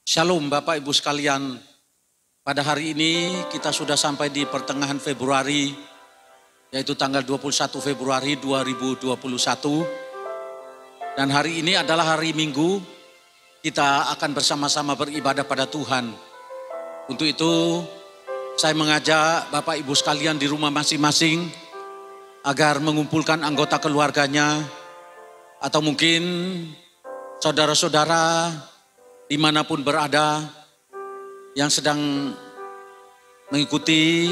Shalom Bapak Ibu sekalian, pada hari ini kita sudah sampai di pertengahan Februari, yaitu tanggal 21 Februari 2021. Dan hari ini adalah hari Minggu, kita akan bersama-sama beribadah pada Tuhan. Untuk itu saya mengajak Bapak Ibu sekalian di rumah masing-masing agar mengumpulkan anggota keluarganya, atau mungkin saudara-saudara dimanapun berada yang sedang mengikuti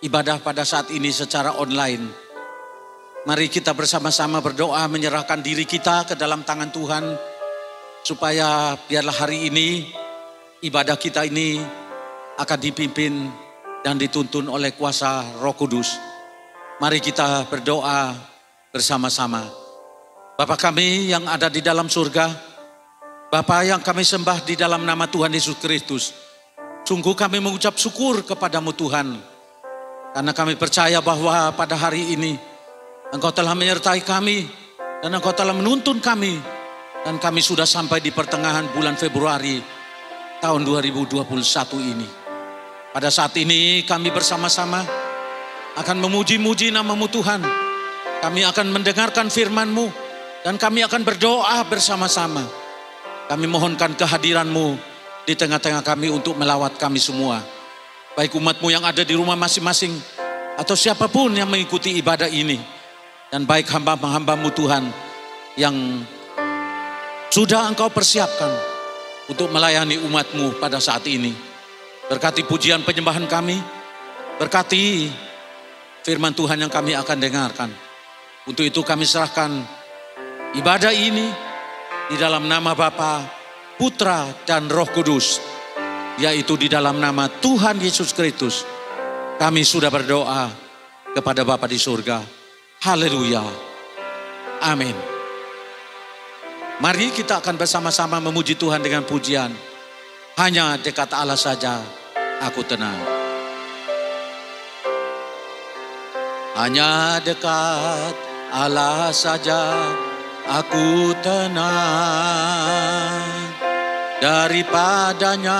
ibadah pada saat ini secara online. Mari kita bersama-sama berdoa menyerahkan diri kita ke dalam tangan Tuhan, supaya biarlah hari ini ibadah kita ini akan dipimpin dan dituntun oleh kuasa Roh Kudus. Mari kita berdoa bersama-sama. Bapa kami yang ada di dalam surga, Bapa yang kami sembah di dalam nama Tuhan Yesus Kristus, sungguh kami mengucap syukur kepadamu Tuhan, karena kami percaya bahwa pada hari ini Engkau telah menyertai kami dan Engkau telah menuntun kami, dan kami sudah sampai di pertengahan bulan Februari tahun 2021 ini. Pada saat ini kami bersama-sama akan memuji-muji nama-Mu Tuhan. Kami akan mendengarkan firman-Mu dan kami akan berdoa bersama-sama. Kami mohonkan kehadiran-Mu di tengah-tengah kami untuk melawat kami semua. Baik umat-Mu yang ada di rumah masing-masing atau siapapun yang mengikuti ibadah ini. Dan baik hamba-hamba-Mu Tuhan yang sudah Engkau persiapkan untuk melayani umat-Mu pada saat ini. Berkati pujian penyembahan kami, berkati firman Tuhan yang kami akan dengarkan. Untuk itu kami serahkan ibadah ini di dalam nama Bapa, Putra, dan Roh Kudus, yaitu di dalam nama Tuhan Yesus Kristus. Kami sudah berdoa kepada Bapa di surga. Haleluya. Amin. Mari kita akan bersama-sama memuji Tuhan dengan pujian. Hanya dekat Allah saja aku tenang. Hanya dekat Allah saja aku tenang, daripadanya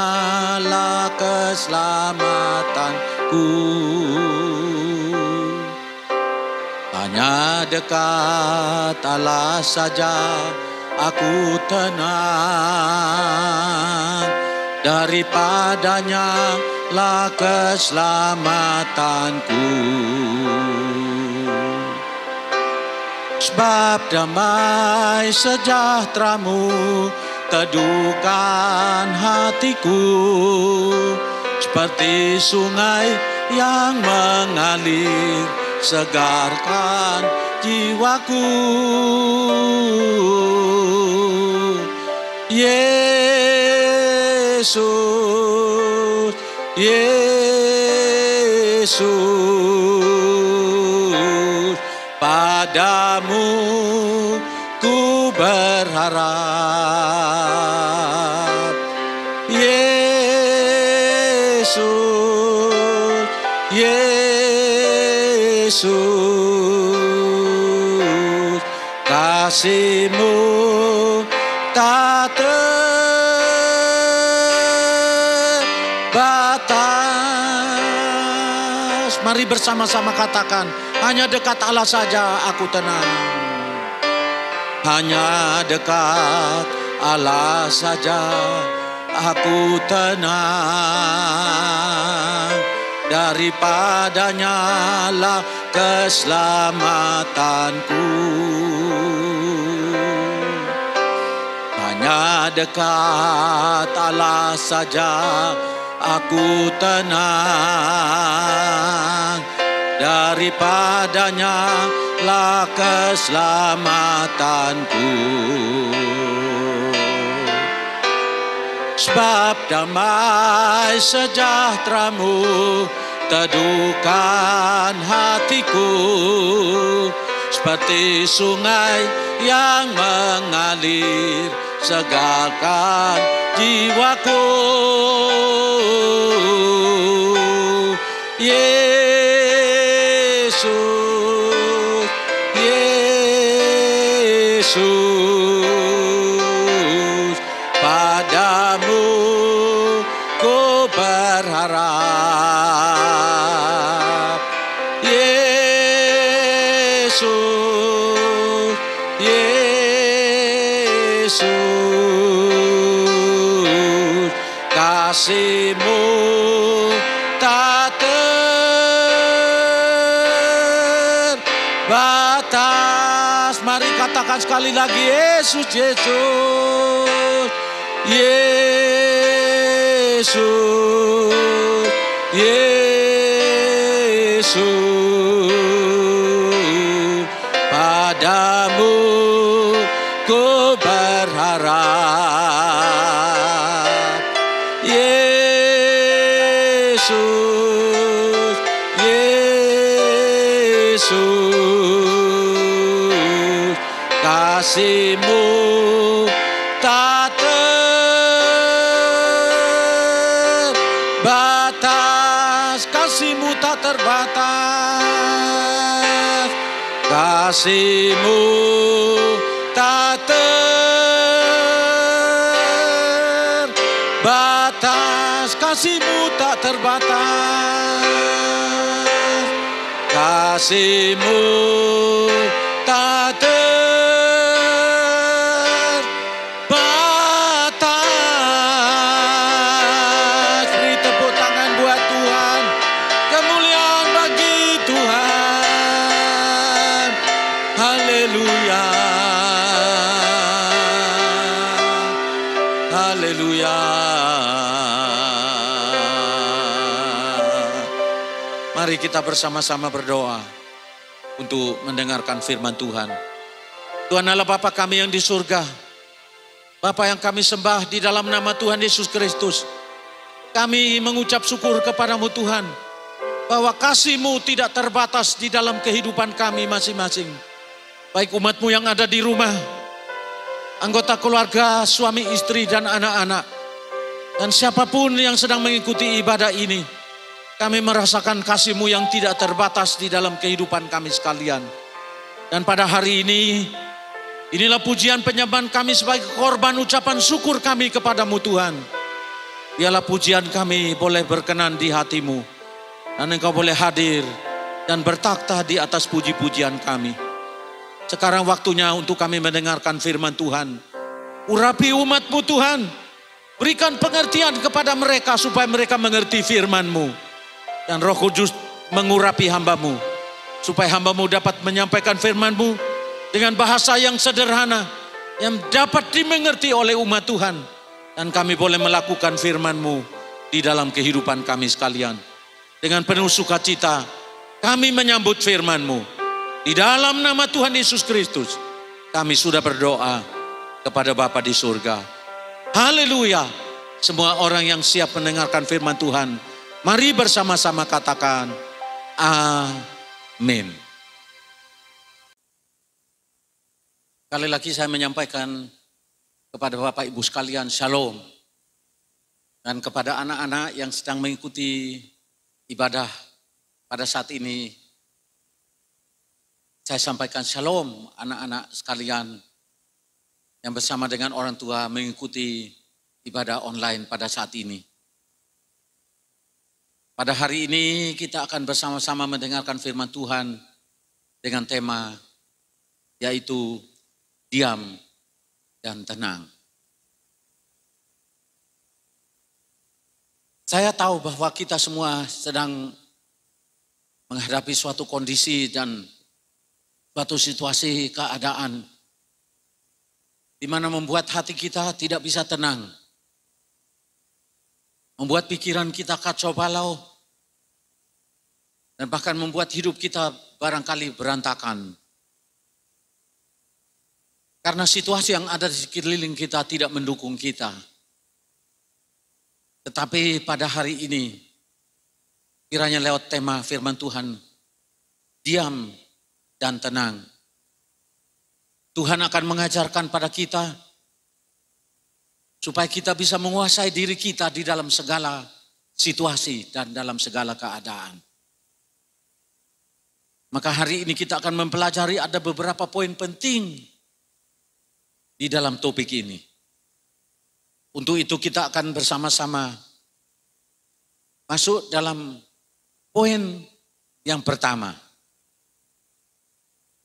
lah keselamatanku. Hanya dekat Allah saja aku tenang, daripadanya lah keselamatanku. Sebab damai sejahtera-Mu teduhkan hatiku, seperti sungai yang mengalir segarkan jiwaku. Yesus, Yesus, padamu ku berharap. Yesus, Yesus, kasih-Mu tak terbatas. Mari bersama-sama katakan, hanya dekat Allah saja aku tenang. Hanya dekat Allah saja aku tenang, daripadanya lah keselamatanku. Hanya dekat Allah saja aku tenang, daripadanya lah keselamatanku. Sebab damai sejahtera-Mu teduhkan hatiku, seperti sungai yang mengalir segarkan jiwaku. Yesus, Yesus, padamu berharap. Yesus, Yesus, kasih-Mu tak terbatas. Mari katakan sekali lagi, Yesus, Yesus, Yesus, Yesus, padamu ku berharap. Yesus, Yesus, kasih-Mu tak terbatas, kasih-Mu tak terbatas, kasih-Mu tak terbatas, kasih-Mu tak terbatas, kasih-Mu tak terbatas. Beri tepuk tangan buat Tuhan. Kemuliaan bagi Tuhan. Haleluya. Haleluya. Mari kita bersama-sama berdoa untuk mendengarkan firman Tuhan. Tuhan Allah Bapa kami yang di surga, Bapa yang kami sembah di dalam nama Tuhan Yesus Kristus. Kami mengucap syukur kepadamu Tuhan, bahwa kasih-Mu tidak terbatas di dalam kehidupan kami masing-masing. Baik umat-Mu yang ada di rumah, anggota keluarga, suami, istri, dan anak-anak. Dan siapapun yang sedang mengikuti ibadah ini, kami merasakan kasih-Mu yang tidak terbatas di dalam kehidupan kami sekalian. Dan pada hari ini, inilah pujian penyembahan kami sebagai korban ucapan syukur kami kepadamu Tuhan. Biarlah pujian kami boleh berkenan di hati-Mu. Dan Engkau boleh hadir dan bertakhta di atas puji-pujian kami. Sekarang waktunya untuk kami mendengarkan firman Tuhan. Urapi umat-Mu Tuhan. Berikan pengertian kepada mereka supaya mereka mengerti firman-Mu. Dan Roh Kudus mengurapi hamba-Mu. Supaya hamba-Mu dapat menyampaikan firman-Mu dengan bahasa yang sederhana. Yang dapat dimengerti oleh umat Tuhan. Dan kami boleh melakukan firman-Mu di dalam kehidupan kami sekalian. Dengan penuh sukacita kami menyambut firman-Mu. Di dalam nama Tuhan Yesus Kristus kami sudah berdoa kepada Bapa di surga. Haleluya. Semua orang yang siap mendengarkan firman Tuhan, mari bersama-sama katakan amin. Kali lagi saya menyampaikan kepada Bapak Ibu sekalian, shalom. Dan kepada anak-anak yang sedang mengikuti ibadah pada saat ini, saya sampaikan shalom anak-anak sekalian yang bersama dengan orang tua mengikuti ibadah online pada saat ini. Pada hari ini kita akan bersama-sama mendengarkan firman Tuhan dengan tema yaitu diam dan tenang. Saya tahu bahwa kita semua sedang menghadapi suatu kondisi dan suatu situasi keadaan di mana membuat hati kita tidak bisa tenang. Membuat pikiran kita kacau balau. Dan bahkan membuat hidup kita barangkali berantakan. Karena situasi yang ada di sekeliling kita tidak mendukung kita. Tetapi pada hari ini, kiranya lewat tema firman Tuhan, diam dan tenang. Tuhan akan mengajarkan pada kita supaya kita bisa menguasai diri kita di dalam segala situasi dan dalam segala keadaan. Maka hari ini kita akan mempelajari ada beberapa poin penting di dalam topik ini. Untuk itu kita akan bersama-sama masuk dalam poin yang pertama.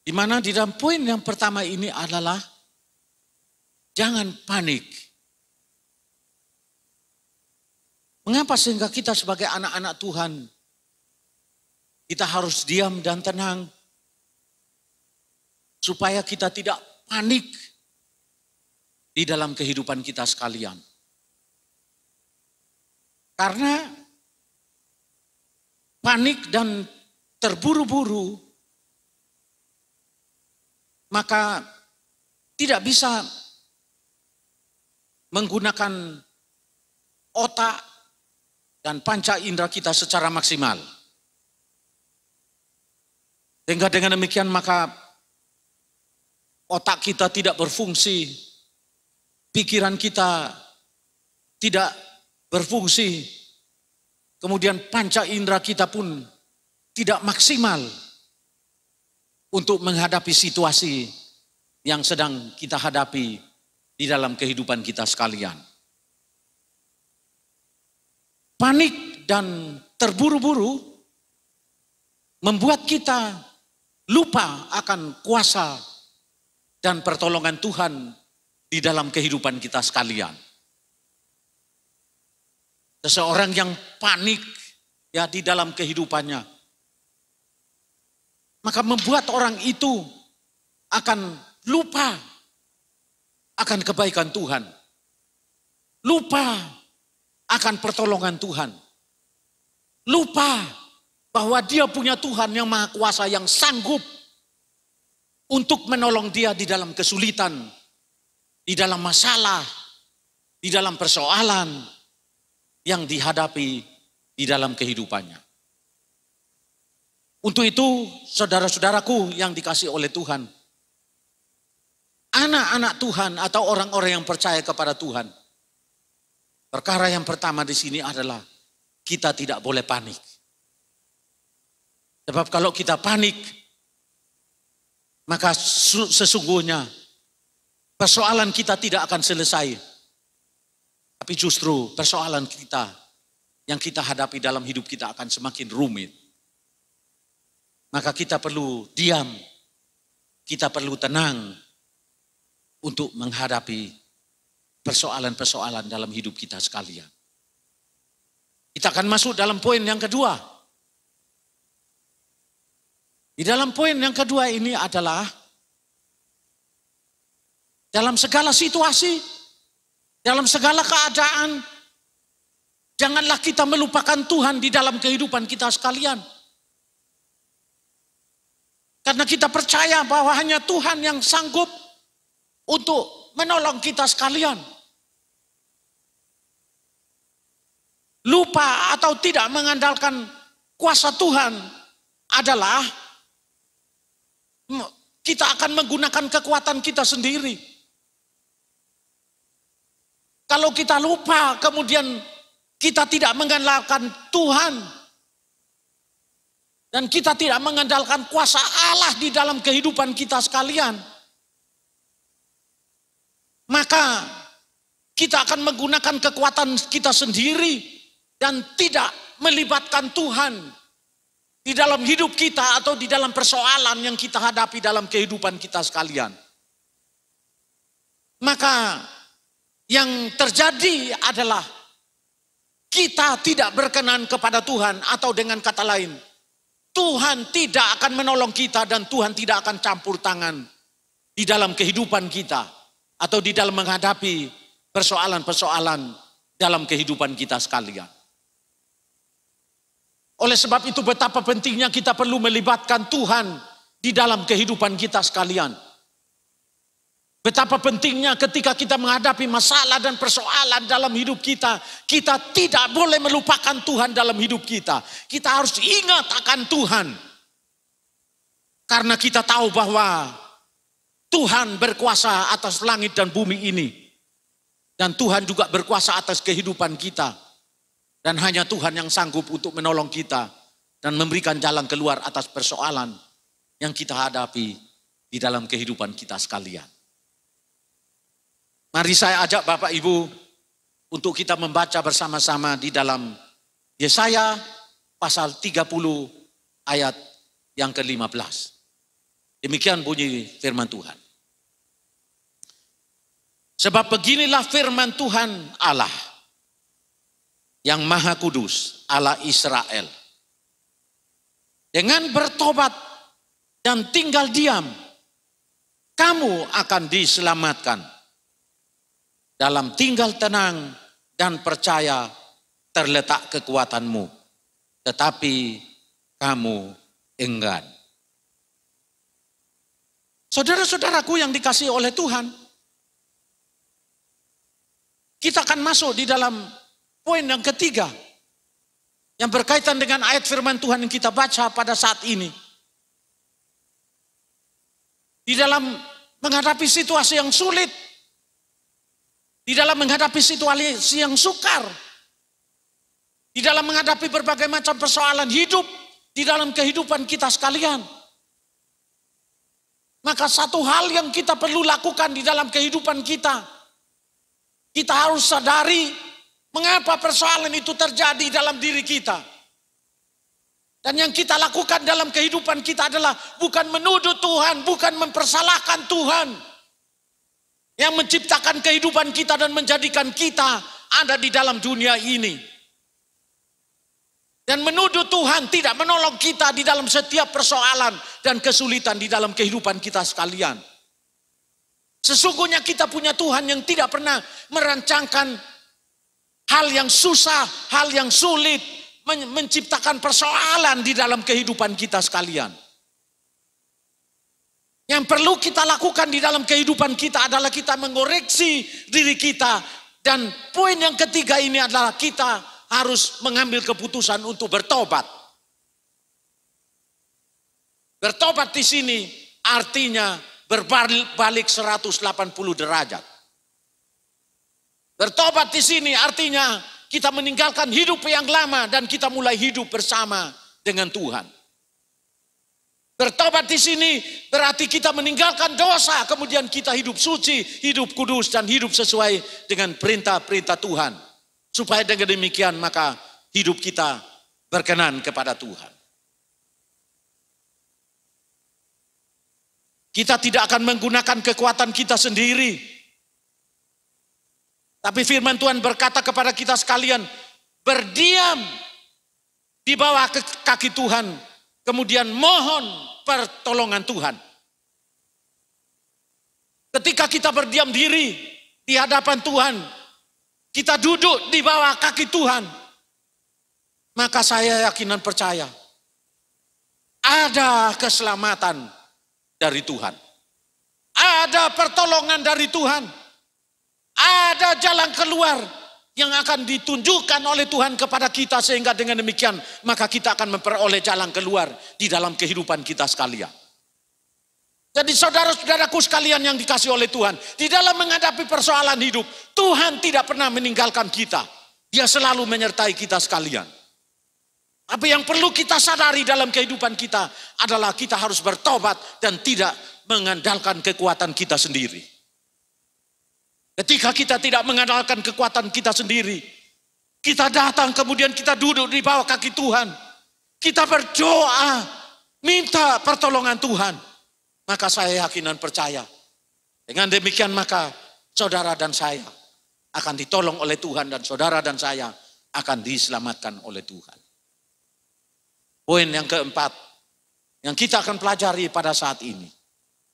Di mana di dalam poin yang pertama ini adalah jangan panik. Mengapa sehingga kita sebagai anak-anak Tuhan, kita harus diam dan tenang, supaya kita tidak panik di dalam kehidupan kita sekalian. Karena panik dan terburu-buru, maka tidak bisa menggunakan otak dan panca indera kita secara maksimal. Sehingga dengan demikian maka otak kita tidak berfungsi, pikiran kita tidak berfungsi, kemudian panca indera kita pun tidak maksimal untuk menghadapi situasi yang sedang kita hadapi di dalam kehidupan kita sekalian. Panik dan terburu-buru membuat kita lupa akan kuasa dan pertolongan Tuhan di dalam kehidupan kita sekalian. Seseorang yang panik ya di dalam kehidupannya, maka membuat orang itu akan lupa akan kebaikan Tuhan. Lupa akan pertolongan Tuhan. Lupa bahwa dia punya Tuhan yang Maha Kuasa yang sanggup untuk menolong dia di dalam kesulitan, di dalam masalah, di dalam persoalan yang dihadapi di dalam kehidupannya. Untuk itu, saudara-saudaraku yang dikasihi oleh Tuhan, anak-anak Tuhan atau orang-orang yang percaya kepada Tuhan, perkara yang pertama di sini adalah kita tidak boleh panik. Sebab kalau kita panik, maka sesungguhnya persoalan kita tidak akan selesai. Tapi justru persoalan kita yang kita hadapi dalam hidup kita akan semakin rumit. Maka kita perlu diam, kita perlu tenang untuk menghadapi persoalan-persoalan dalam hidup kita sekalian. Kita akan masuk dalam poin yang kedua. Di dalam poin yang kedua ini adalah dalam segala situasi, dalam segala keadaan, janganlah kita melupakan Tuhan di dalam kehidupan kita sekalian. Karena kita percaya bahwa hanya Tuhan yang sanggup untuk menolong kita sekalian. Lupa atau tidak mengandalkan kuasa Tuhan adalah kita akan menggunakan kekuatan kita sendiri. Kalau kita lupa kemudian kita tidak mengandalkan Tuhan dan kita tidak mengandalkan kuasa Allah di dalam kehidupan kita sekalian, maka kita akan menggunakan kekuatan kita sendiri dan tidak melibatkan Tuhan di dalam hidup kita atau di dalam persoalan yang kita hadapi dalam kehidupan kita sekalian. Maka yang terjadi adalah kita tidak berkenan kepada Tuhan, atau dengan kata lain, Tuhan tidak akan menolong kita dan Tuhan tidak akan campur tangan di dalam kehidupan kita atau di dalam menghadapi persoalan-persoalan dalam kehidupan kita sekalian. Oleh sebab itu betapa pentingnya kita perlu melibatkan Tuhan di dalam kehidupan kita sekalian. Betapa pentingnya ketika kita menghadapi masalah dan persoalan dalam hidup kita, kita tidak boleh melupakan Tuhan dalam hidup kita. Kita harus ingat akan Tuhan. Karena kita tahu bahwa Tuhan berkuasa atas langit dan bumi ini. Dan Tuhan juga berkuasa atas kehidupan kita. Dan hanya Tuhan yang sanggup untuk menolong kita dan memberikan jalan keluar atas persoalan yang kita hadapi di dalam kehidupan kita sekalian. Mari saya ajak Bapak Ibu untuk kita membaca bersama-sama di Yesaya pasal 30 ayat yang ke-15. Demikian bunyi firman Tuhan. Sebab beginilah firman Tuhan Allah yang Maha Kudus, Allah Israel. Dengan bertobat dan tinggal diam, kamu akan diselamatkan. Dalam tinggal tenang dan percaya terletak kekuatanmu, tetapi kamu enggan. Saudara-saudaraku yang dikasihi oleh Tuhan, kita akan masuk di dalam poin yang ketiga yang berkaitan dengan ayat firman Tuhan yang kita baca pada saat ini. Di dalam menghadapi situasi yang sulit, di dalam menghadapi situasi yang sukar, di dalam menghadapi berbagai macam persoalan hidup di dalam kehidupan kita sekalian. Maka satu hal yang kita perlu lakukan di dalam kehidupan kita, kita harus sadari mengapa persoalan itu terjadi dalam diri kita. Dan yang kita lakukan dalam kehidupan kita adalah bukan menuduh Tuhan, bukan mempersalahkan Tuhan yang menciptakan kehidupan kita dan menjadikan kita ada di dalam dunia ini. Dan menuduh Tuhan tidak menolong kita di dalam setiap persoalan dan kesulitan di dalam kehidupan kita sekalian. Sesungguhnya kita punya Tuhan yang tidak pernah merancangkan hal yang susah, hal yang sulit, menciptakan persoalan di dalam kehidupan kita sekalian. Yang perlu kita lakukan di dalam kehidupan kita adalah kita mengoreksi diri kita. Dan poin yang ketiga ini adalah kita harus mengambil keputusan untuk bertobat. Bertobat di sini artinya berbalik 180 derajat. Bertobat di sini artinya kita meninggalkan hidup yang lama dan kita mulai hidup bersama dengan Tuhan. Bertobat di sini berarti kita meninggalkan dosa, kemudian kita hidup suci, hidup kudus, dan hidup sesuai dengan perintah-perintah Tuhan. Supaya dengan demikian maka hidup kita berkenan kepada Tuhan. Kita tidak akan menggunakan kekuatan kita sendiri. Tapi firman Tuhan berkata kepada kita sekalian, berdiam di bawah kaki Tuhan, kemudian mohon pertolongan Tuhan. Ketika kita berdiam diri di hadapan Tuhan, kita duduk di bawah kaki Tuhan, maka saya yakin dan percaya ada keselamatan dari Tuhan, ada pertolongan dari Tuhan, ada jalan keluar yang akan ditunjukkan oleh Tuhan kepada kita, sehingga dengan demikian maka kita akan memperoleh jalan keluar di dalam kehidupan kita sekalian. Jadi saudara-saudaraku sekalian yang dikasihi oleh Tuhan, di dalam menghadapi persoalan hidup, Tuhan tidak pernah meninggalkan kita. Dia selalu menyertai kita sekalian. Apa yang perlu kita sadari dalam kehidupan kita adalah kita harus bertobat dan tidak mengandalkan kekuatan kita sendiri. Ketika kita tidak mengandalkan kekuatan kita sendiri, kita datang kemudian kita duduk di bawah kaki Tuhan. Kita berdoa, minta pertolongan Tuhan. Maka saya yakin dan percaya. Dengan demikian maka saudara dan saya akan ditolong oleh Tuhan dan saudara dan saya akan diselamatkan oleh Tuhan. Poin yang keempat yang kita akan pelajari pada saat ini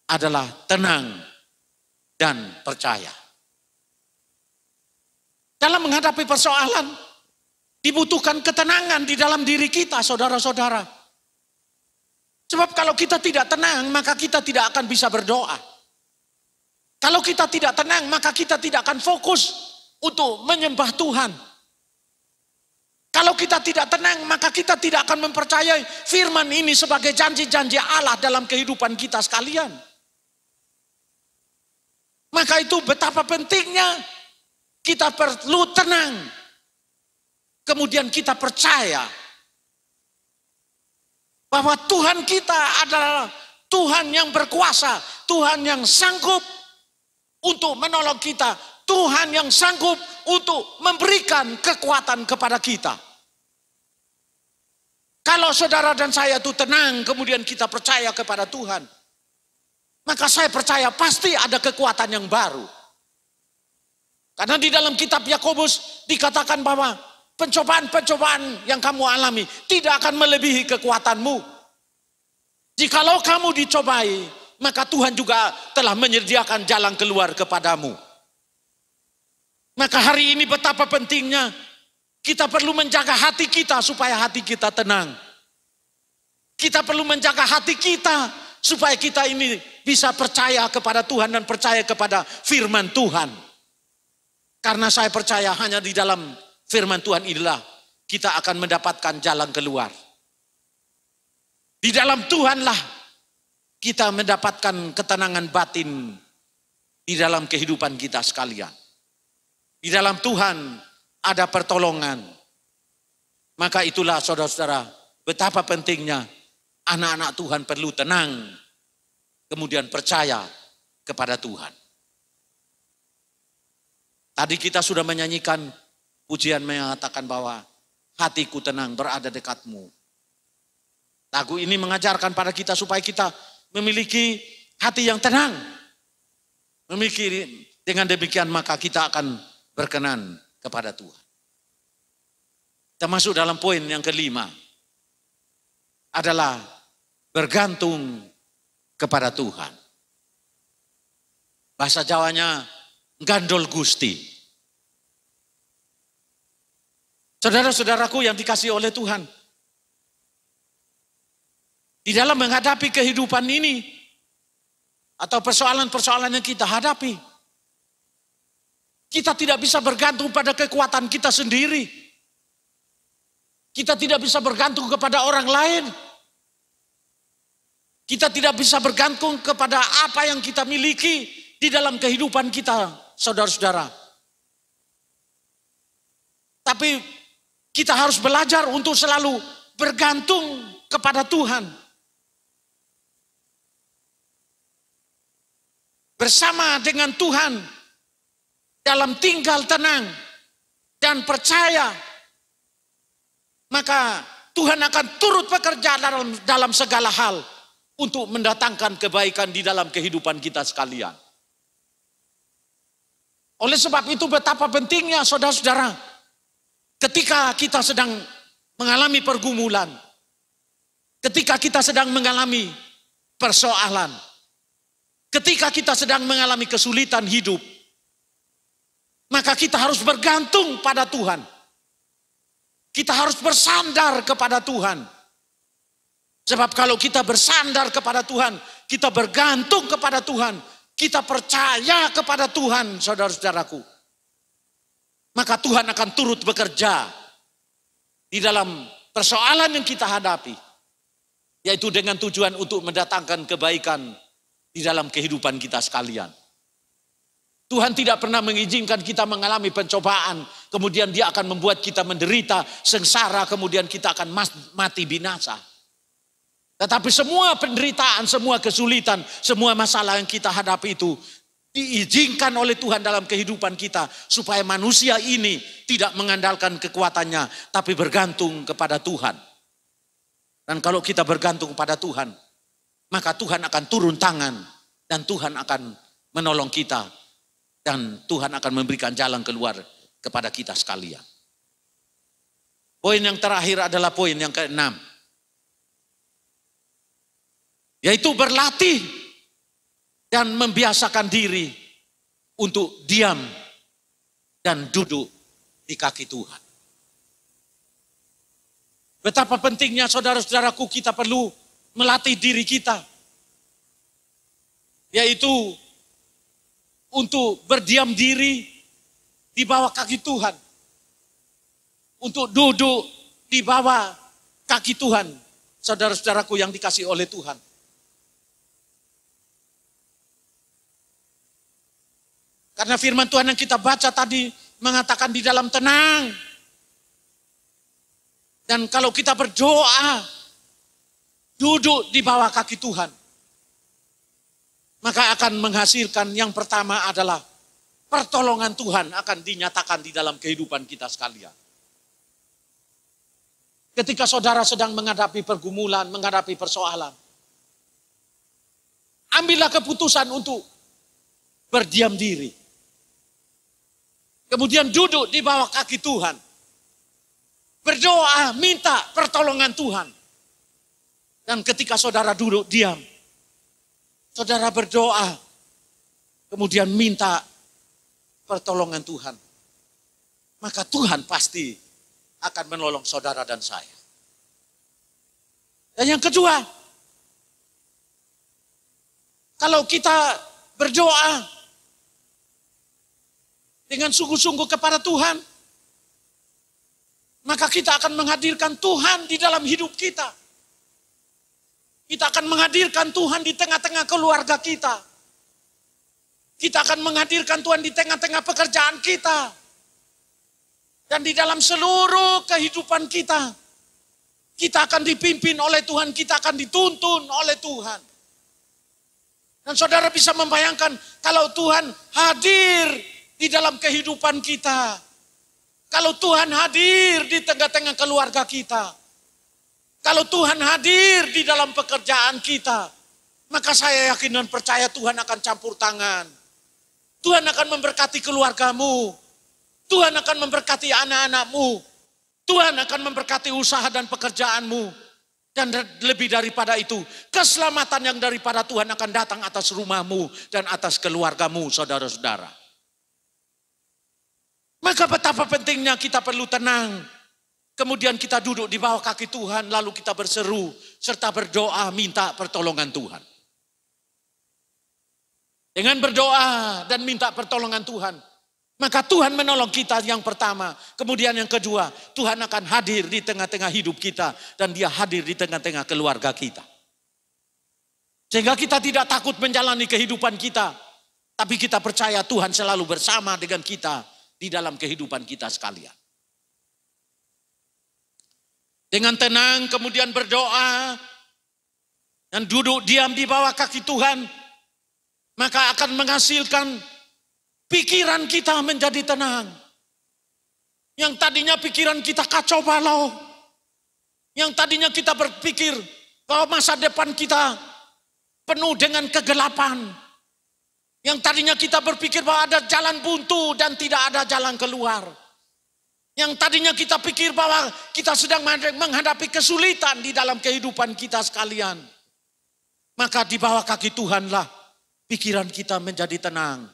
adalah tenang dan percaya. Dalam menghadapi persoalan, dibutuhkan ketenangan di dalam diri kita, saudara-saudara. Sebab kalau kita tidak tenang, maka kita tidak akan bisa berdoa. Kalau kita tidak tenang, maka kita tidak akan fokus untuk menyembah Tuhan. Kalau kita tidak tenang, maka kita tidak akan mempercayai firman ini sebagai janji-janji Allah dalam kehidupan kita sekalian. Maka itu betapa pentingnya kita perlu tenang. Kemudian kita percaya bahwa Tuhan kita adalah Tuhan yang berkuasa, Tuhan yang sanggup untuk menolong kita, Tuhan yang sanggup untuk memberikan kekuatan kepada kita. Kalau saudara dan saya itu tenang, kemudian kita percaya kepada Tuhan, maka saya percaya pasti ada kekuatan yang baru. Karena di dalam kitab Yakobus dikatakan bahwa pencobaan-pencobaan yang kamu alami tidak akan melebihi kekuatanmu. Jikalau kamu dicobai, maka Tuhan juga telah menyediakan jalan keluar kepadamu. Maka hari ini betapa pentingnya kita perlu menjaga hati kita supaya hati kita tenang. Kita perlu menjaga hati kita supaya kita ini bisa percaya kepada Tuhan dan percaya kepada firman Tuhan. Karena saya percaya hanya di dalam firman Tuhan inilah kita akan mendapatkan jalan keluar. Di dalam Tuhanlah kita mendapatkan ketenangan batin di dalam kehidupan kita sekalian. Di dalam Tuhan ada pertolongan. Maka itulah saudara-saudara, betapa pentingnya anak-anak Tuhan perlu tenang, kemudian percaya kepada Tuhan. Tadi kita sudah menyanyikan pujian mengatakan bahwa hatiku tenang berada dekatmu. Lagu ini mengajarkan pada kita supaya kita memiliki hati yang tenang. Memiliki dengan demikian maka kita akan berkenan kepada Tuhan. Kita masuk dalam poin yang kelima. Adalah bergantung kepada Tuhan. Bahasa Jawanya gandol gusti. Saudara-saudaraku yang dikasihi oleh Tuhan. Di dalam menghadapi kehidupan ini, atau persoalan-persoalan yang kita hadapi, kita tidak bisa bergantung pada kekuatan kita sendiri. Kita tidak bisa bergantung kepada orang lain. Kita tidak bisa bergantung kepada apa yang kita miliki di dalam kehidupan kita, saudara-saudara. Tapi kita harus belajar untuk selalu bergantung kepada Tuhan. Bersama dengan Tuhan dalam tinggal tenang dan percaya, maka Tuhan akan turut bekerja dalam segala hal untuk mendatangkan kebaikan di dalam kehidupan kita sekalian. Oleh sebab itu betapa pentingnya saudara-saudara, ketika kita sedang mengalami pergumulan, ketika kita sedang mengalami persoalan, ketika kita sedang mengalami kesulitan hidup, maka kita harus bergantung pada Tuhan. Kita harus bersandar kepada Tuhan. Sebab kalau kita bersandar kepada Tuhan, kita bergantung kepada Tuhan, kita percaya kepada Tuhan, saudara-saudaraku, maka Tuhan akan turut bekerja di dalam persoalan yang kita hadapi, yaitu dengan tujuan untuk mendatangkan kebaikan di dalam kehidupan kita sekalian. Tuhan tidak pernah mengizinkan kita mengalami pencobaan, kemudian dia akan membuat kita menderita, sengsara, kemudian kita akan mati binasa. Tetapi semua penderitaan, semua kesulitan, semua masalah yang kita hadapi itu diizinkan oleh Tuhan dalam kehidupan kita, supaya manusia ini tidak mengandalkan kekuatannya, tapi bergantung kepada Tuhan. Dan kalau kita bergantung kepada Tuhan, maka Tuhan akan turun tangan dan Tuhan akan menolong kita. Dan Tuhan akan memberikan jalan keluar kepada kita sekalian. Poin yang terakhir adalah poin yang keenam. Yaitu berlatih dan membiasakan diri untuk diam dan duduk di kaki Tuhan. Betapa pentingnya saudara-saudaraku kita perlu melatih diri kita. Yaitu untuk berdiam diri di bawah kaki Tuhan. Untuk duduk di bawah kaki Tuhan. Saudara-saudaraku yang dikasihi oleh Tuhan. Karena firman Tuhan yang kita baca tadi mengatakan di dalam tenang. Dan kalau kita berdoa, duduk di bawah kaki Tuhan, maka akan menghasilkan yang pertama adalah pertolongan Tuhan akan dinyatakan di dalam kehidupan kita sekalian. Ketika saudara sedang menghadapi pergumulan, menghadapi persoalan, ambillah keputusan untuk berdiam diri. Kemudian duduk di bawah kaki Tuhan. Berdoa, minta pertolongan Tuhan. Dan ketika saudara duduk diam, saudara berdoa, kemudian minta pertolongan Tuhan. Maka Tuhan pasti akan menolong saudara dan saya. Dan yang kedua, kalau kita berdoa dengan sungguh-sungguh kepada Tuhan, maka kita akan menghadirkan Tuhan di dalam hidup kita. Kita akan menghadirkan Tuhan di tengah-tengah keluarga kita. Kita akan menghadirkan Tuhan di tengah-tengah pekerjaan kita. Dan di dalam seluruh kehidupan kita, kita akan dipimpin oleh Tuhan, kita akan dituntun oleh Tuhan. Dan saudara bisa membayangkan kalau Tuhan hadir di dalam kehidupan kita. Kalau Tuhan hadir di tengah-tengah keluarga kita. Kalau Tuhan hadir di dalam pekerjaan kita. Maka saya yakin dan percaya Tuhan akan campur tangan. Tuhan akan memberkati keluargamu. Tuhan akan memberkati anak-anakmu. Tuhan akan memberkati usaha dan pekerjaanmu. Dan lebih daripada itu, keselamatan yang daripada Tuhan akan datang atas rumahmu dan atas keluargamu, saudara-saudara. Maka betapa pentingnya kita perlu tenang. Kemudian kita duduk di bawah kaki Tuhan, lalu kita berseru serta berdoa minta pertolongan Tuhan. Dengan berdoa dan minta pertolongan Tuhan, maka Tuhan menolong kita yang pertama. Kemudian yang kedua, Tuhan akan hadir di tengah-tengah hidup kita. Dan dia hadir di tengah-tengah keluarga kita. Sehingga kita tidak takut menjalani kehidupan kita. Tapi kita percaya Tuhan selalu bersama dengan kita di dalam kehidupan kita sekalian. Dengan tenang kemudian berdoa. Dan duduk diam di bawah kaki Tuhan. Maka akan menghasilkan pikiran kita menjadi tenang. Yang tadinya pikiran kita kacau balau. Yang tadinya kita berpikir bahwa masa depan kita penuh dengan kegelapan. Yang tadinya kita berpikir bahwa ada jalan buntu dan tidak ada jalan keluar. Yang tadinya kita pikir bahwa kita sedang menghadapi kesulitan di dalam kehidupan kita sekalian. Maka di bawah kaki Tuhanlah pikiran kita menjadi tenang.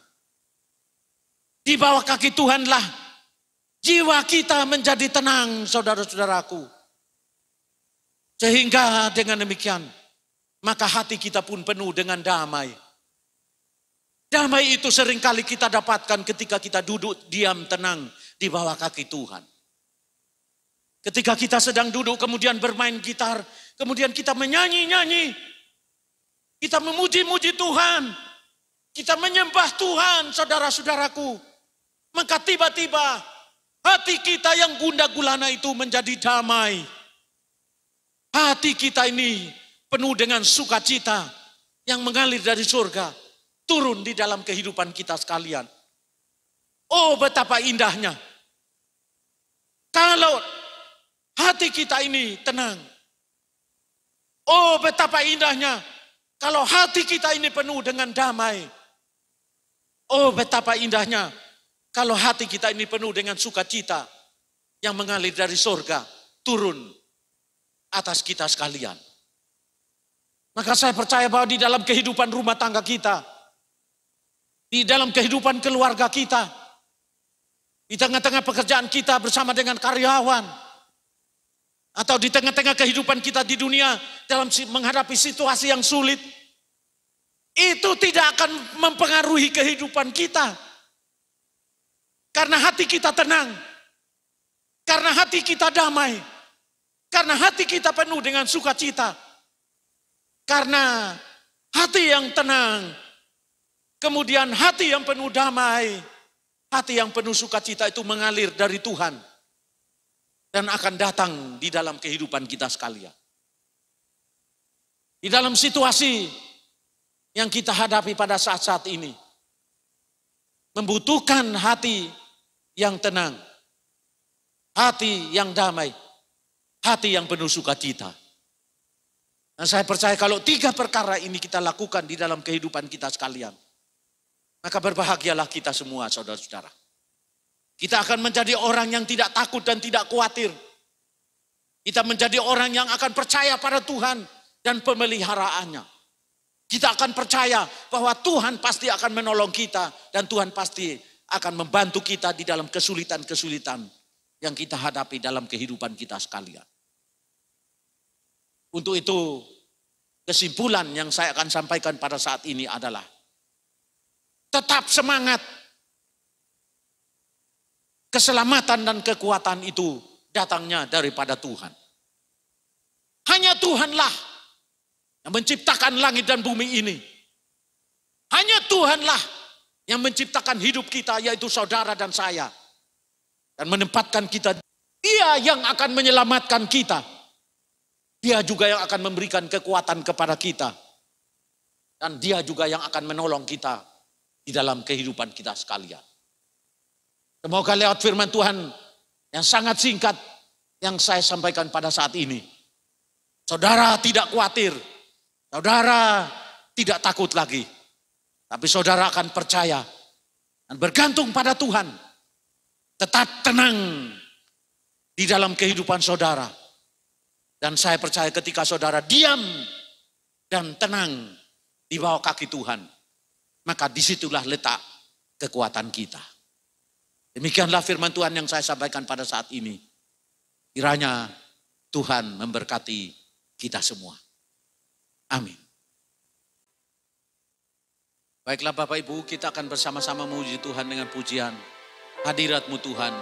Di bawah kaki Tuhanlah jiwa kita menjadi tenang, saudara-saudaraku. Sehingga dengan demikian, maka hati kita pun penuh dengan damai. Damai itu seringkali kita dapatkan ketika kita duduk diam tenang di bawah kaki Tuhan. Ketika kita sedang duduk kemudian bermain gitar, kemudian kita menyanyi-nyanyi. Kita memuji-muji Tuhan. Kita menyembah Tuhan, saudara-saudaraku. Maka tiba-tiba hati kita yang gundah gulana itu menjadi damai. Hati kita ini penuh dengan sukacita yang mengalir dari surga. Turun di dalam kehidupan kita sekalian. Oh betapa indahnya. Kalau hati kita ini tenang. Oh betapa indahnya. Kalau hati kita ini penuh dengan damai. Oh betapa indahnya. Kalau hati kita ini penuh dengan sukacita yang mengalir dari surga, turun atas kita sekalian. Maka saya percaya bahwa di dalam kehidupan rumah tangga kita, di dalam kehidupan keluarga kita, di tengah-tengah pekerjaan kita bersama dengan karyawan, atau di tengah-tengah kehidupan kita di dunia dalam menghadapi situasi yang sulit, itu tidak akan mempengaruhi kehidupan kita. Karena hati kita tenang. Karena hati kita damai. Karena hati kita penuh dengan sukacita. Karena hati yang tenang. Kemudian hati yang penuh damai. Hati yang penuh sukacita itu mengalir dari Tuhan. Dan akan datang di dalam kehidupan kita sekalian. Di dalam situasi yang kita hadapi pada saat-saat ini. Membutuhkan hati yang tenang, hati yang damai, hati yang penuh sukacita. Dan saya percaya kalau 3 perkara ini kita lakukan di dalam kehidupan kita sekalian, maka berbahagialah kita semua, saudara-saudara. Kita akan menjadi orang yang tidak takut dan tidak khawatir. Kita menjadi orang yang akan percaya pada Tuhan dan pemeliharaannya. Kita akan percaya bahwa Tuhan pasti akan menolong kita dan Tuhan pasti akan membantu kita di dalam kesulitan-kesulitan yang kita hadapi dalam kehidupan kita sekalian. Untuk itu, kesimpulan yang saya akan sampaikan pada saat ini adalah tetap semangat. Keselamatan dan kekuatan itu datangnya daripada Tuhan. Hanya Tuhanlah yang menciptakan langit dan bumi ini. Hanya Tuhanlah yang menciptakan hidup kita, yaitu saudara dan saya. Dan menempatkan kita, Dia yang akan menyelamatkan kita. Dia juga yang akan memberikan kekuatan kepada kita. Dan Dia juga yang akan menolong kita di dalam kehidupan kita sekalian. Semoga lewat firman Tuhan yang sangat singkat yang saya sampaikan pada saat ini, saudara tidak khawatir, saudara tidak takut lagi, tapi saudara akan percaya dan bergantung pada Tuhan. Tetap tenang di dalam kehidupan saudara. Dan saya percaya ketika saudara diam dan tenang di bawah kaki Tuhan, maka disitulah letak kekuatan kita. Demikianlah firman Tuhan yang saya sampaikan pada saat ini. Kiranya Tuhan memberkati kita semua. Amin. Baiklah Bapak Ibu, kita akan bersama-sama memuji Tuhan dengan pujian. Hadirat-Mu Tuhan,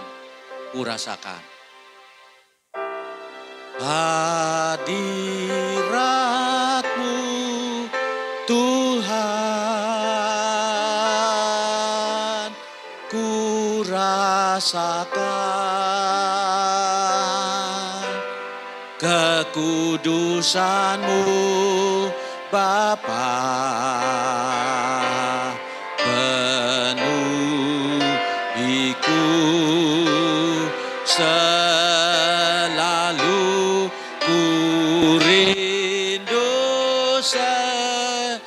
kurasakan. Hadirat-Mu Tuhan, rasakan kekudusan-Mu Bapa, penuhiku selalu, ku rindu selalu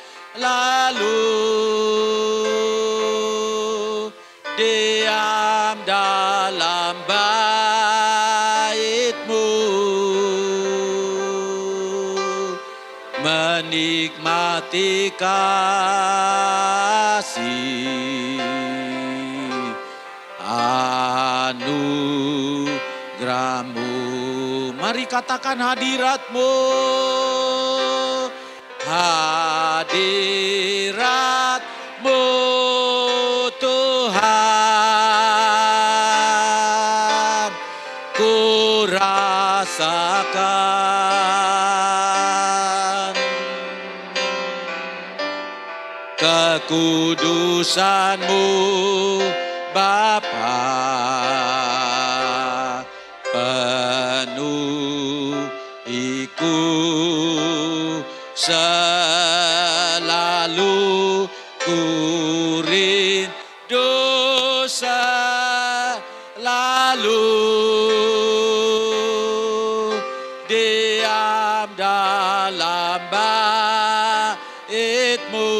diam dalam bait-Mu, menikmati kasih anugerah-Mu. Mari katakan hadirat-Mu, hadirat-Mu Tuhan, ku rasakan kekudusan-Mu Bapa, penuhiku selalu, ku rindu selalu diam dalam bait-Mu,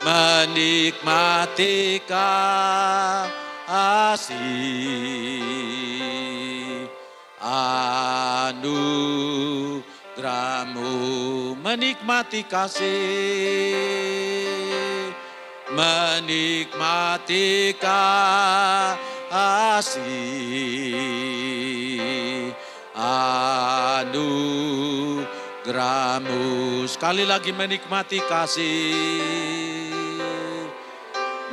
menikmati kasih anugerah-Mu, menikmati kasih, menikmati kasih anugerah-Mu. Sekali lagi, menikmati kasih,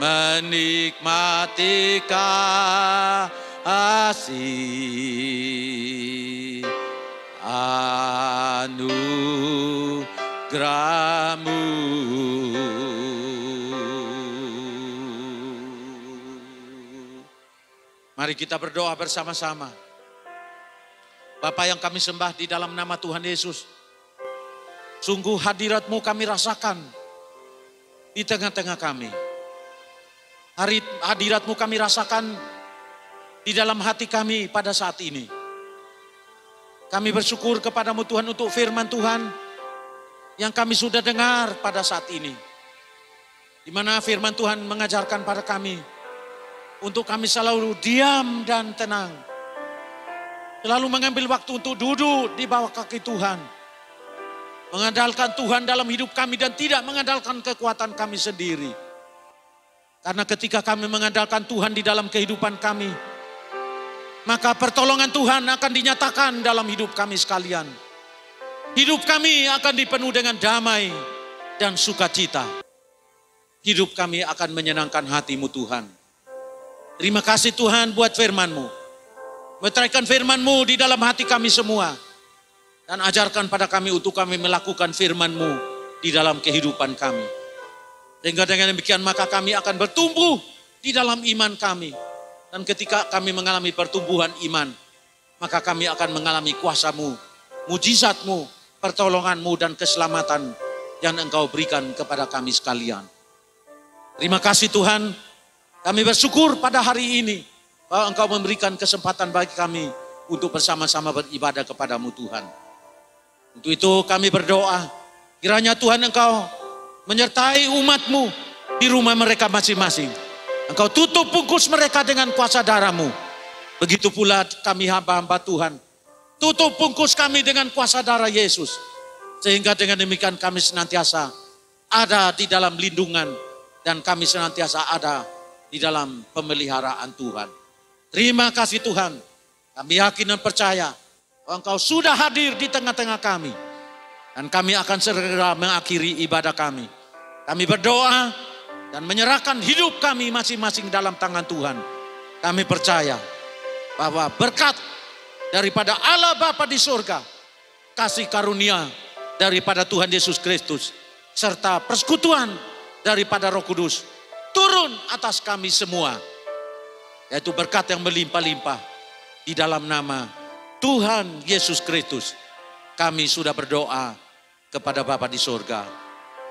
menikmati kasih anugerah-Mu. Mari kita berdoa bersama-sama. Bapa yang kami sembah di dalam nama Tuhan Yesus, sungguh hadirat-Mu kami rasakan di tengah-tengah kami. Hadirat-Mu kami rasakan di dalam hati kami pada saat ini. Kami bersyukur kepadamu Tuhan untuk firman Tuhan yang kami sudah dengar pada saat ini. Di mana firman Tuhan mengajarkan pada kami untuk kami selalu diam dan tenang. Selalu mengambil waktu untuk duduk di bawah kaki Tuhan. Mengandalkan Tuhan dalam hidup kami dan tidak mengandalkan kekuatan kami sendiri. Karena ketika kami mengandalkan Tuhan di dalam kehidupan kami, maka pertolongan Tuhan akan dinyatakan dalam hidup kami sekalian. Hidup kami akan dipenuhi dengan damai dan sukacita. Hidup kami akan menyenangkan hati-Mu Tuhan. Terima kasih Tuhan buat firman-Mu. Meteraikan firman-Mu di dalam hati kami semua. Dan ajarkan pada kami untuk kami melakukan firman-Mu di dalam kehidupan kami. Sehingga dengan demikian maka kami akan bertumbuh di dalam iman kami. Dan ketika kami mengalami pertumbuhan iman, maka kami akan mengalami kuasa-Mu, mujizat-Mu, pertolongan-Mu dan keselamatan yang Engkau berikan kepada kami sekalian. Terima kasih Tuhan, kami bersyukur pada hari ini bahwa Engkau memberikan kesempatan bagi kami untuk bersama-sama beribadah kepada-Mu Tuhan. Untuk itu kami berdoa, kiranya Tuhan Engkau menyertai umat-Mu di rumah mereka masing-masing. Engkau tutup bungkus mereka dengan kuasa darah-Mu. Begitu pula kami hamba-hamba Tuhan. Tutup bungkus kami dengan kuasa darah Yesus. Sehingga dengan demikian kami senantiasa ada di dalam lindungan. Dan kami senantiasa ada di dalam pemeliharaan Tuhan. Terima kasih Tuhan. Kami yakin dan percaya bahwa Engkau sudah hadir di tengah-tengah kami. Dan kami akan segera mengakhiri ibadah kami. Kami berdoa dan menyerahkan hidup kami masing-masing dalam tangan Tuhan. Kami percaya bahwa berkat daripada Allah Bapa di surga, kasih karunia daripada Tuhan Yesus Kristus, serta persekutuan daripada Roh Kudus turun atas kami semua. Yaitu berkat yang melimpah-limpah di dalam nama Tuhan Yesus Kristus. Kami sudah berdoa kepada Bapa di surga.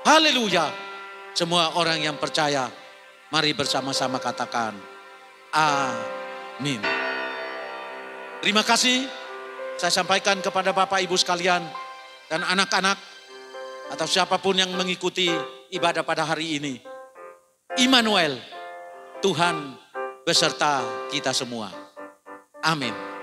Haleluya. Semua orang yang percaya, mari bersama-sama katakan, amin. Terima kasih saya sampaikan kepada Bapak Ibu sekalian dan anak-anak atau siapapun yang mengikuti ibadah pada hari ini. Immanuel, Tuhan beserta kita semua. Amin.